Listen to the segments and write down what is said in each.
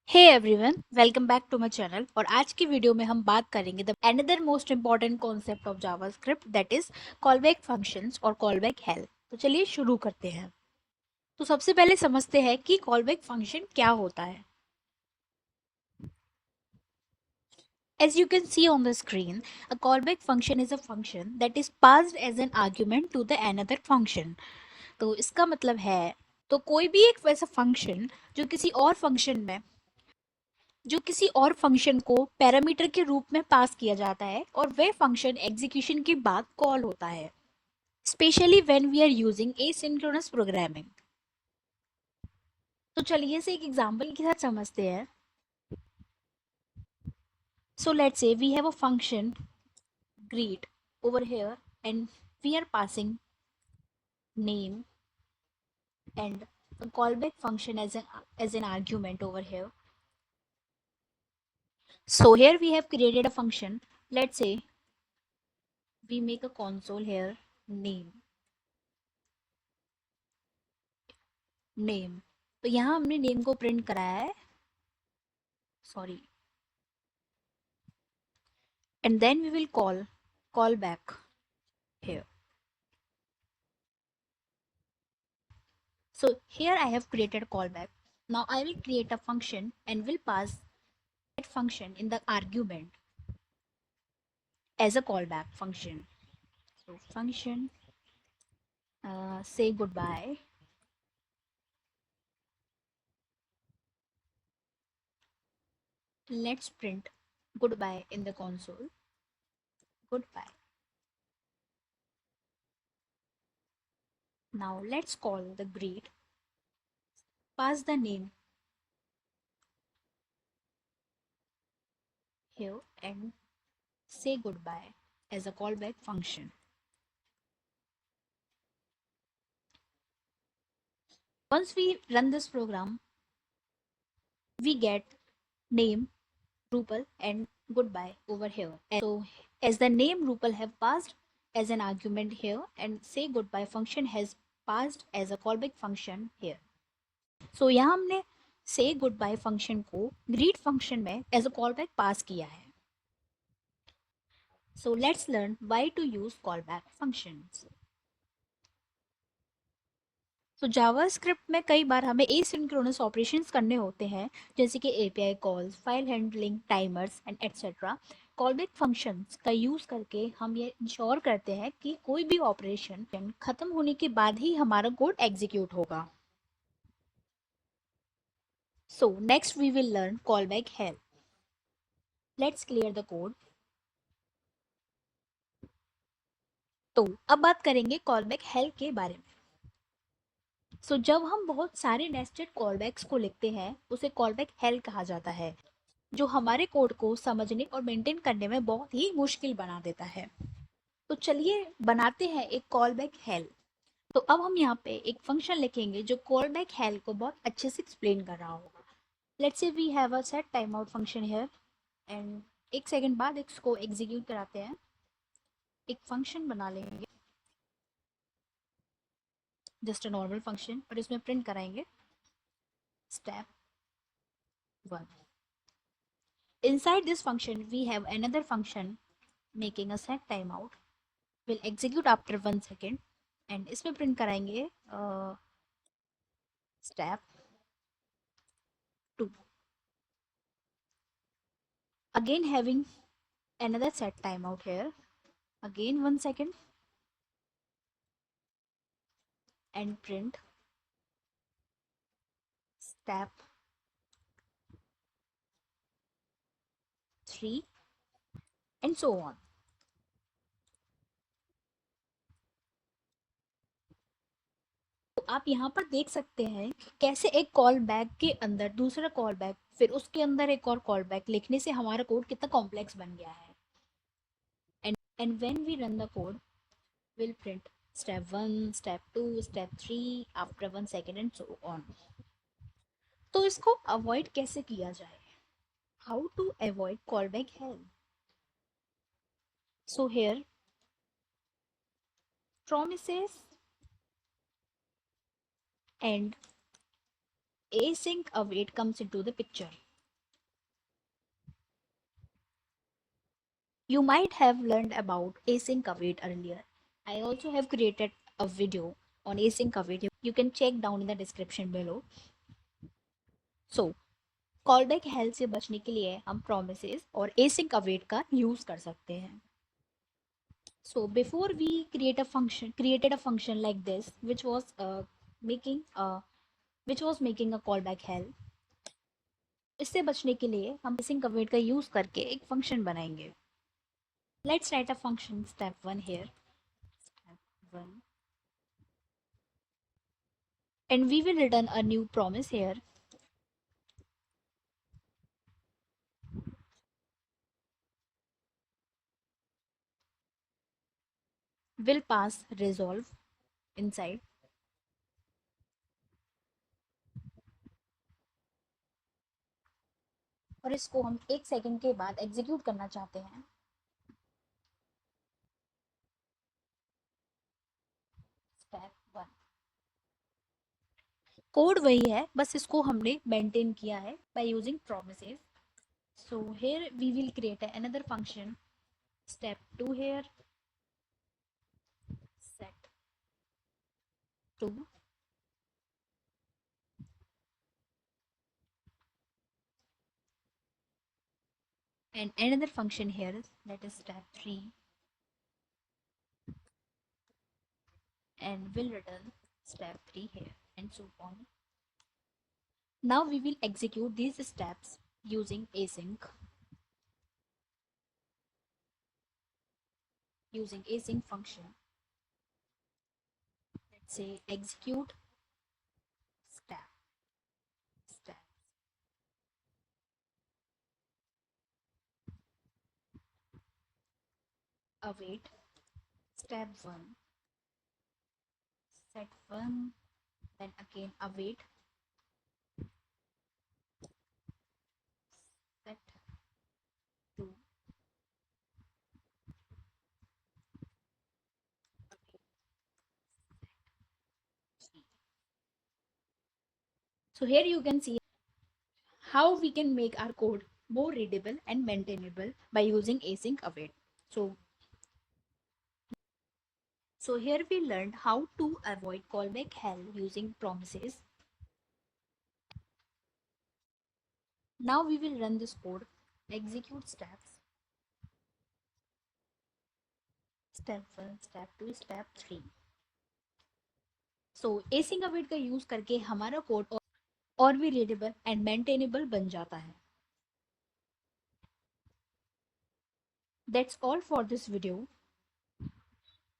Hey everyone, welcome back to my channel. और आज की वीडियो में हम बात करेंगे the another most important concept of JavaScript, that is callback functions और कॉलबैक हेल्प। तो चलिए शुरू करते हैं। तो सबसे पहले समझते हैं कि कॉलबैक फंक्शन क्या होता है। As you can see on the screen, a callback function is a function that is passed as an argument to the another function। तो इसका मतलब है, तो कोई भी एक वैसा फंक्शन जो किसी और फंक्शन को पैरामीटर के रूप में पास किया जाता है और वह फंक्शन एग्जीक्यूशन के बाद कॉल होता है, specially when we are using asynchronous programming. तो चलिए इसे एक एग्जांपल के साथ समझते हैं। So let's say we have a function greet over here and we are passing name and a callback function as an argument over here. So here we have created a function. Let's say we make a console here, name। तो यहाँ हमने name को print कराया है, sorry, and then we will call back here. So here I have created callback. Now I will create a function and will pass that function in the argument as a callback function. So function say goodbye. Let's print goodbye in the console. Goodbye. Now let's call the greet. Pass the name here and say goodbye as a callback function. Once we run this program, we get name, Drupal and goodbye over here. And so as the name Drupal have passed as an argument here and say goodbye function has passed as a callback function here. So यहाँ हमने say goodbye function को greet function में as a callback pass किया है. So let's learn why to use callback functions. तो JavaScript में कई बार हमें एसिंक्रोनस ऑपरेशंस करने होते हैं, जैसे कि API calls, file handling, timers and etcetera. Callback functions का यूज करके हम ये इंश्योर करते हैं कि कोई भी ऑपरेशन खत्म होने के बाद ही हमारा कोड एग्जीक्यूट होगा। So next we will learn callback help. Let's clear the code. तो अब बात करेंगे कॉलबैक हेल्प के बारे में। जब हम बहुत सारे नेस्टेड कॉलबैक्स को लिखते हैं, उसे कॉलबैक हेल्प कहा जाता है, जो हमारे कोड को समझने और मेंटेन करने में बहुत ही मुश्किल बना देता है। तो चलिए बनाते हैं एक कॉल बैक हेल्प। तो अब हम यहाँ पे एक फंक्शन लिखेंगे जो कॉल बैक हेल्प को बहुत अच्छे से एक्सप्लेन कर रहा होगा। Let's say we have a set time out function here and एक सेकंड बाद इसको एग्जीक्यूट कराते हैं। एक फंक्शन बना लेंगे, जस्ट अ नॉर्मल फंक्शन, और इसमें प्रिंट कराएंगे step 1। Inside this function we have another function making a set timeout will execute after 1 second and इसमें प्रिंट कराएंगे step 2। Again having another set timeout here, again 1 second and print step 3 and so on। तो आप यहाँ पर देख सकते हैं कि कैसे एक कॉल बैक के अंदर दूसरा कॉल बैक, फिर उसके अंदर एक और कॉल बैक लिखने से हमारा कोड कितना कॉम्प्लेक्स बन गया है। And when we run the code, we'll print step 1, step 2, step 3 after 1 second and so on। तो इसको अवॉइड कैसे किया जाए? How to avoid callback hell? So here promises and async await comes into the picture। You might have learned about async await earlier. I also have created a video on async await. You can check down in the description below. So, callback health से बचने के लिए हम promises और async await का use कर सकते हैं. So before we created a function like this, making a which was making a callback hell. इससे बचने के लिए हम एसिंक अवेट का यूज करके एक फंक्शन बनाएंगे. Let's write a function step 1 here. Step 1. And we will return a new promise here. Will pass resolve inside. और इसको हम 1 सेकंड के बाद एग्जीक्यूट करना चाहते हैं. Step 1. कोड वही है, बस इसको हमने मेंटेन किया है by using promises. So here we will create another function. Step 2 here. Set 2. And another function here, that is step 3. And will return step 3 here, and so on. Now we will execute these steps using async. Using async function. Let's say execute step await step 1, set 1, then again await set 2, so here you can see how we can make our code more readable and maintainable by using async await. So here we learned how to avoid callback hell using promises. Now we will run this code, execute steps, step 1, step 2, step 3. So async await का use करके हमारा code और भी readable and maintainable बन जाता है. That's all for this video.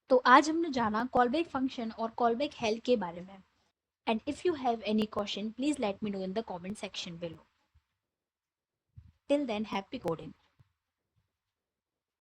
तो आज हमने जाना कॉलबैक फंक्शन और कॉलबैक हेल्प के बारे में. And if you have any question, please let me know in the comment section below. Till then, happy coding.